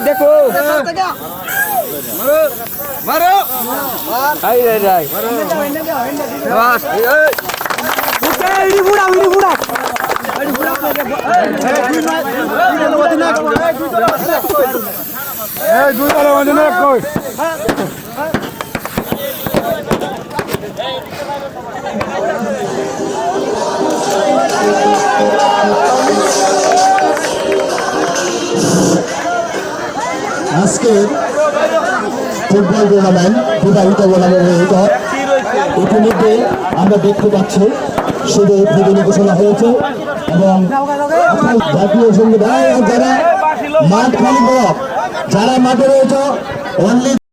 দেখো মারো আই রে রে বাস এই বুড়া এই দুইটার মধ্যে না কই আজকের ফুটবল টুর্নামেন্ট বিবাহিত টুর্নামেন্ট ইতিমধ্যে আমরা দেখতে পাচ্ছি শুধু প্রতিনিধি ঘোষণা হয়েছে এবং জাতীয় সঙ্গীত যারা মাঠ খালি যারা মাঠে রয়েছে অনলি